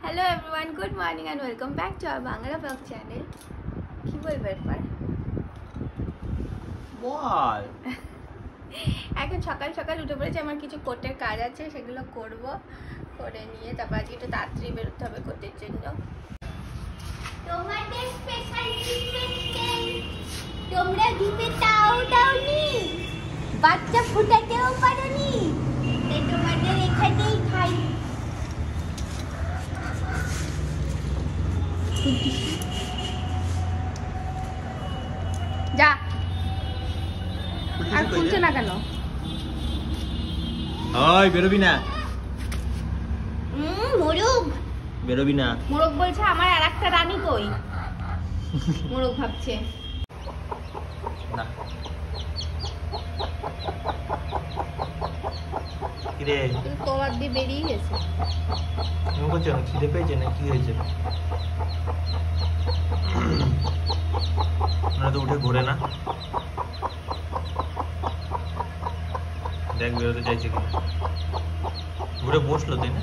Hello everyone, good morning and welcome back to our Bangla blog channel. কি বলবো এরপর বল। এখন সকাল সকাল উঠে পড়েছি, আমার কিছু কোটের কাজ আছে, সেগুলো করব। করে নিয়ে তারপর আজকে একটু তাড়াতাড়ি বেরোতে হবে কোটের জন্য। তোমাদের স্পেশাল ট্রিটমেন্ট তোমরা দিতে দাওনি, বাচ্চা ফুটাতেও পারোনি, তাই তোমাদের এখানেই খাই। যা আর খুলছে না কেন? ওই বেরোবি না, মোরগ বেরোবি না। মোরগ বলছে আমার আর একটা রানী কই? মোরগ ভাবছে না। কিরে তোয়ার দিয়ে বেরিয়ে গেছে। তুমি বলছো খিদে পেয়েছে না কি হয়েছে? না তো উঠে ঘোরে না, দেখ বেরোতে চাইছে কিনা। ঘুরে বসলো তাই না?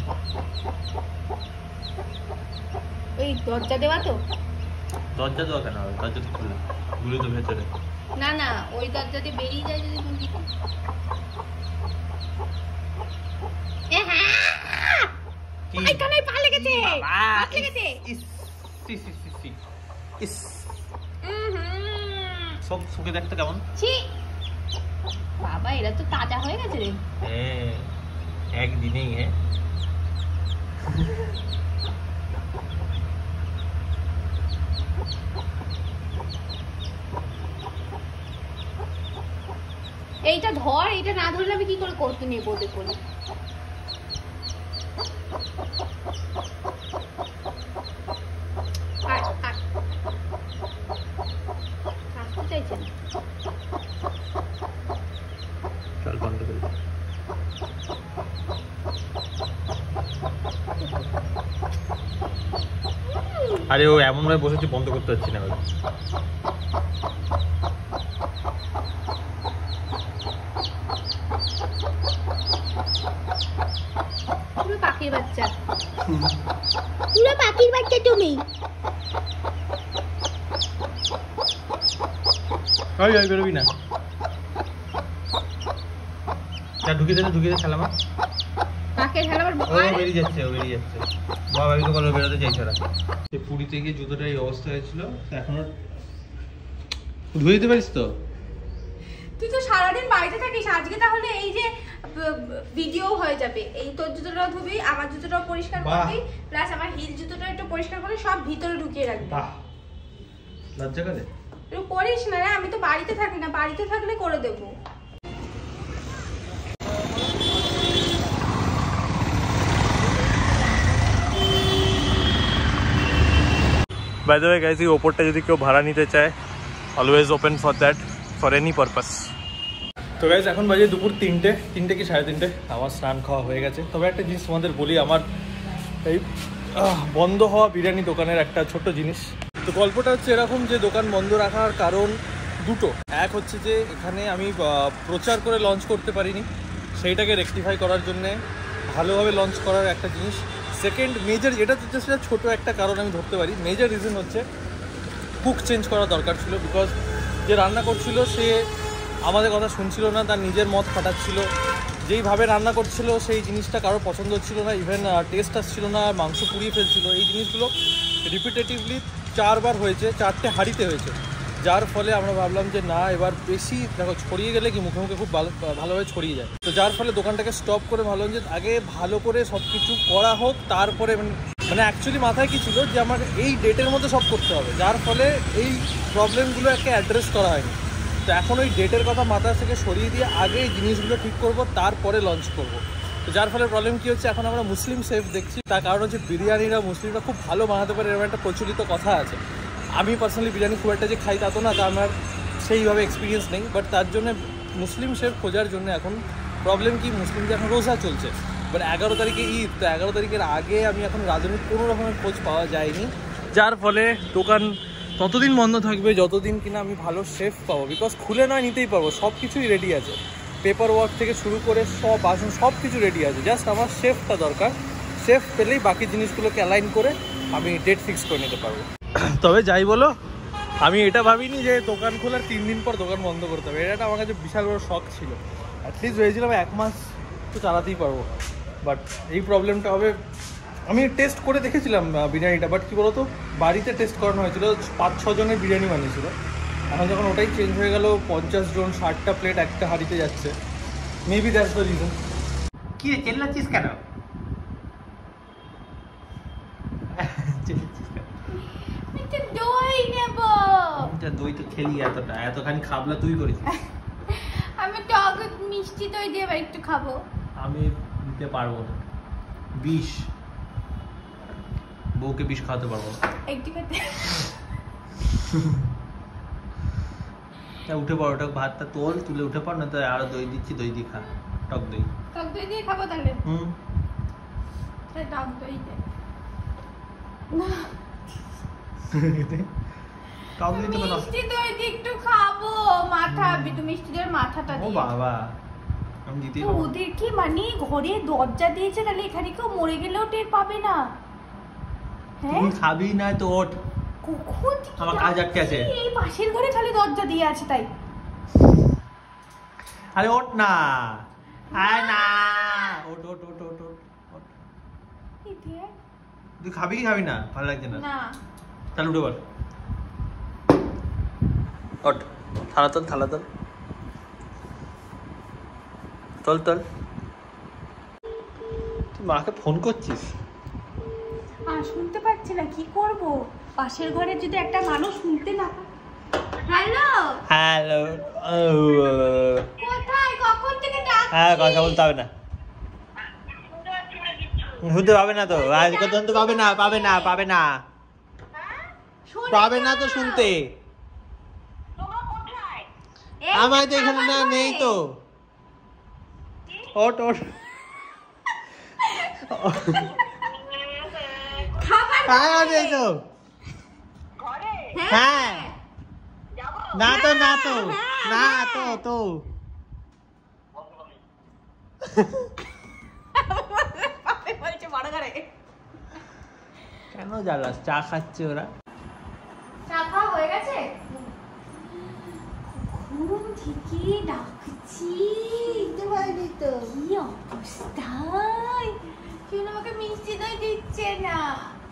ওই দরজা দেওয়া তো? দরজা দেওয়া কেন হবে? দরজা তো খুললাম, ঘুরে তো ভেতরে। না না, ওই দরজা দিয়ে বেরিয়ে যায় যদি তুমি দিতে। এখানে পা লেগেছে, হাত লেগেছে। সব শুকে দেখতে কেমন? ছি বাবা, এরা তো তাজা হয়ে গেছে রে। হ্যাঁ একদিনেই। হ্যাঁ এইটা ধর, এইটা না ধরলে আমি কি করে করতে নেবো? দেখুন আসতে চাইছে না। চল বন্ধ করে দে। আরে ও এমন ভাবে বসেছে বন্ধ করতে পারছি না। পুরো পাখির বাচ্চা, পুরো পাখির বাচ্চা তুমি। ওই ওই বেরোবি না, ঢুকে দে খেলামা। পাখি খেলাবার ও বেরিয়ে যাচ্ছে, বাবা আমি তো কোনো বেরোতে চাইছে না। পুরীতে গিয়ে জুতোটা এই অবস্থা হয়েছিল, এখনো ধুয়ে দিতে পারিস তো? তুই তো সারাদিন বাড়িতে থাকিস, আজকে তাহলে এই যে ভিডিও হয়ে যাবে। এই তোর জুতোটাও ধুবি, আমার জুতোটাও পরিষ্কার করবি, প্লাস আমার হিল জুতোটা একটু পরিষ্কার করে সব ভিতরে ঢুকিয়ে রাখবি। বাহ, লজ্জা করে? তুই করিস না রে, আমি তো বাড়িতে থাকি না, বাড়িতে থাকলে করে দেবো। বাই দ্য ওয়ে গাইস, এই ওপরটা যদি কেউ ভাড়া নিতে চায়, always open for that, for any purpose. তো গাইস এখন বাজে দুপুর 3টে কি 3:30। আমার স্নান খাওয়া হয়ে গেছে। তবে একটা জিনিস তোমাদের বলি, আমার এই বন্ধ হওয়া বিরিয়ানি দোকানের একটা ছোট্ট জিনিস। তো গল্পটা হচ্ছে এরকম যে দোকান বন্ধ রাখার কারণ দুটো। এক হচ্ছে যে এখানে আমি প্রচার করে লঞ্চ করতে পারিনি, সেইটাকে রেকটিফাই করার জন্যে ভালোভাবে লঞ্চ করার একটা জিনিস। সেকেন্ড মেজর, এটা সেটা ছোটো একটা কারণ আমি ধরতে পারি, মেজর রিজন হচ্ছে কুক চেঞ্জ করা দরকার ছিল। বিকজ যে রান্না করছিল সে আমাদের কথা শুনছিল না, তার নিজের মত খাটাচ্ছিল। যেইভাবে রান্না করছিল সেই জিনিসটা কারো পছন্দ হচ্ছিল না, ইভেন টেস্ট আসছিল না, মাংস পুড়িয়ে ফেলছিল। এই জিনিসগুলো রিপিটেটিভলি 4বার হয়েছে, 4টে হাঁড়িতে হয়েছে। যার ফলে আমরা ভাবলাম যে না, এবার বেশি দেখো ছড়িয়ে গেলে কি মুখে মুখে খুব ভালোভাবে ছড়িয়ে যায়। তো যার ফলে দোকানটাকে স্টপ করে ভাবলাম যে আগে ভালো করে সব কিছু করা হোক, তারপরে মানে অ্যাকচুয়ালি মাথায় কী ছিল যে আমার এই ডেটের মধ্যে সব করতে হবে, যার ফলে এই প্রবলেমগুলো একটা অ্যাড্রেস করা হয়নি। তো এখন ওই ডেটের কথা মাথা থেকে সরিয়ে দিয়ে আগে এই জিনিসগুলো ঠিক করব, তারপরে লঞ্চ করব। তো যার ফলে প্রবলেম কী হচ্ছে, এখন আমরা মুসলিম শেফ দেখছি। তার কারণ হচ্ছে বিরিয়ানিরা মুসলিমরা খুব ভালো বানাতে পারে, এরকম একটা প্রচলিত কথা আছে। আমি পার্সোনালি বিরিয়ানি খুব একটা যে খাই তা তো না, তা আমার সেইভাবে এক্সপিরিয়েন্স নেই। বাট তার জন্য মুসলিম শেফ খোঁজার জন্য এখন প্রবলেম কি, মুসলিমদের এখন রোজা চলছে। বাট 11 তারিখে ঈদ, তো 11 তারিখের আগে আমি এখন রাজনীতির কোনো রকমের খোঁজ পাওয়া যায়নি। যার ফলে দোকান ততদিন বন্ধ থাকবে যতদিন কিনা আমি ভালো শেফ পাবো। বিকজ খুলে নয় নিতেই পারবো, সব কিছুই রেডি আছে, পেপার ওয়ার্ক থেকে শুরু করে সব বাসন সব কিছু রেডি আছে, জাস্ট আমার শেফটা দরকার। চেফ পেলেই বাকি জিনিসগুলোকে অ্যালাইন করে আমি ডেট ফিক্স করে নিতে পারবো। তবে যাই বলো, আমি এটা ভাবিনি যে দোকান খোলার 3 দিন পর দোকান বন্ধ করতে হবে। এটা আমার কাছে বিশাল বড় শখ ছিল। অ্যাটলিস্ট ভেবেছিলাম 1 মাস তো চালাতেই পারবো, বাট এই প্রবলেমটা হবে। আমি টেস্ট করে দেখেছিলাম বিরিয়ানিটা, বাট কী বলতো, বাড়িতে টেস্ট করানো হয়েছিল, 5-6 জনের বিরিয়ানি বানিয়েছিল। এখন যখন ওটাই চেঞ্জ হয়ে গেল, 50 জন 60টা প্লেট একটা হাঁড়িতে যাচ্ছে, মেবি দ্যাটস দ্য রিজন। কি রে চেল্লাচ্ছিস কেন? দই নেব। দই তো খেলি এতখানি খাবলা তুই করিস। আমি টক মিষ্টি দই দিয়ে একটু খাবো। আমি দিতে পারবো না, বিষ, বউকে বিষ খাওয়াতে পারবো না। একটু খেতে উঠে পড়, ওটা ভাতটা তুলে উঠে পড়, না তো আরো দই দিচ্ছি, দই দিয়ে খা, টক দই। টক দই দিয়ে খাবো তাহলে? টক দই দে। টক দই তো মিষ্টি দই দিয়ে একটু খাবো, মাথা বিটু মিষ্টি দইয়ের মাথাটা ও দিয়ে। বাবা, আমি দিতেই তো ওদের কি মানে ঘরে দরজা দিয়েছে, তাহলে এখানে কেউ মরে গেলেও টের পাবে না? হ্যাঁ তুই খাবি না তো ওঠ, কখন আমার কাজ আটকে আছে। এই পাশের ঘরে খালি দরজা দিয়ে আছে তাই। আরে ওঠ না, আয় না, ওঠ ওঠ ওঠ ওঠ ওঠ। তুই খাবি কি খাবি না? ভালো লাগছে না? না তাহলে উঠে বল, ওঠ, থালা তোল, থালা তোল, তোল তোল। তুই মাকে ফোন করছিস? আর শুনতে পাচ্ছি না, কি করব? পাশের ঘরে যদি একটা মানুষ শুনতে না পায়। হ্যালো হ্যালো, কোথায়, কখন থেকে ডাকছি? হ্যাঁ কথা বলতে হবে না, শুনতে পাবে না তো, আজ কত তো পাবে না, পাবে না, পাবে না, পাবে না তো শুনতে। আমার তো এখানে না, নেই তো। ওঠ ওঠ, খাবার নেই তো। হ্যাঁ, না তো, না তো, না তো তো। বলছে বড় করে। কেন জ্বালাস? চা খাচ্ছে ওরা। চা খাওয়া হয়ে গেছে? ঘুম থেকে ডাকছি, কি অবস্থায়! কেউ আমাকে মিষ্টি দই দিচ্ছে না,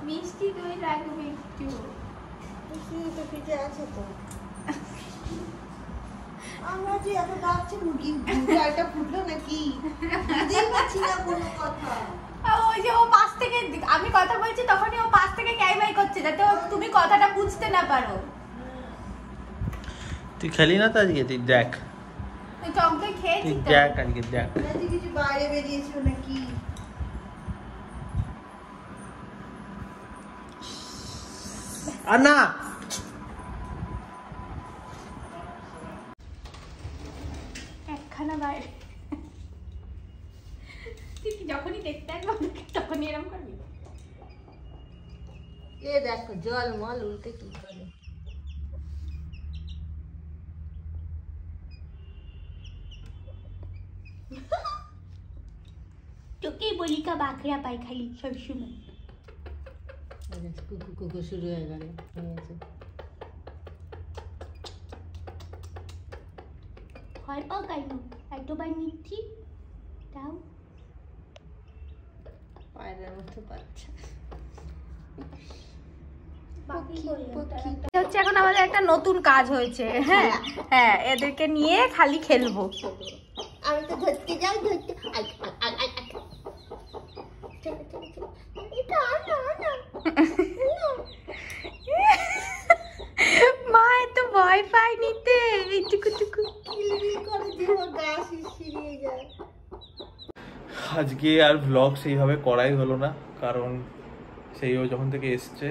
মিষ্টি দই লাগবে একটু। আছে তো আমরা যে এত ডাকছি, মুরগি একটা ফুটলো নাকি বুঝতেই পারছি না কোনো কথা। ওই যে ও পাশ থেকে, আমি কথা বলছি তখনই ও পাশ থেকে ক্যাইবাই করছে, যাতে তুমি কথাটা বুঝতে না পারো। তুই খেলি না তো আজকে? তুই দেখ, ওই টক দই খেয়েছি তুই তো। দেখ আজকে, দেখ। কিছু বাইরে বেরিয়েছিল নাকি? আর না, একখানা বাইরে তুই কি যখনই দেখতে আসবো তখনই এরকম করবি? এ দেখো জল মল উল্টে কি করে। তোকেই বলি কা বাকরা পাই খালি সবসময়। কুকু কুকু শুরু হয়ে গেল, হয়েছে। ভয় পাও কেন? একবার নিচ্ছি, তাও পায়রার মতো বাচ্চা। হচ্ছে এখন আমাদের একটা নতুন কাজ হয়েছে। হ্যাঁ হ্যাঁ, এদেরকে নিয়ে খালি খেলবো। আমি তো ধরতে যাই, ধরতে মা এত ভয় পাই নিতে, এইটুকু টুকু করে দিব, গা শিরশিরিয়ে যায়। আজকে আর ভ্লগ সেইভাবে করাই হলো না, কারণ সেই ও যখন থেকে এসছে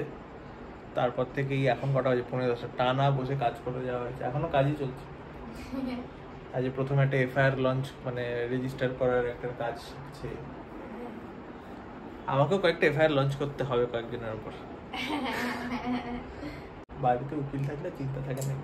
তারপর থেকেই এখন কটা বাজে, 10:30 টানা বসে কাজ করে যাওয়া হয়েছে, এখনো কাজই চলছে। আজ প্রথমে একটা এফআইআর লঞ্চ, মানে রেজিস্টার করার একটা কাজ আছে। আমাকেও কয়েকটা এফআইআর লঞ্চ করতে হবে কয়েকদিনের উপর। বাড়িতে উকিল থাকলে চিন্তা থাকে না।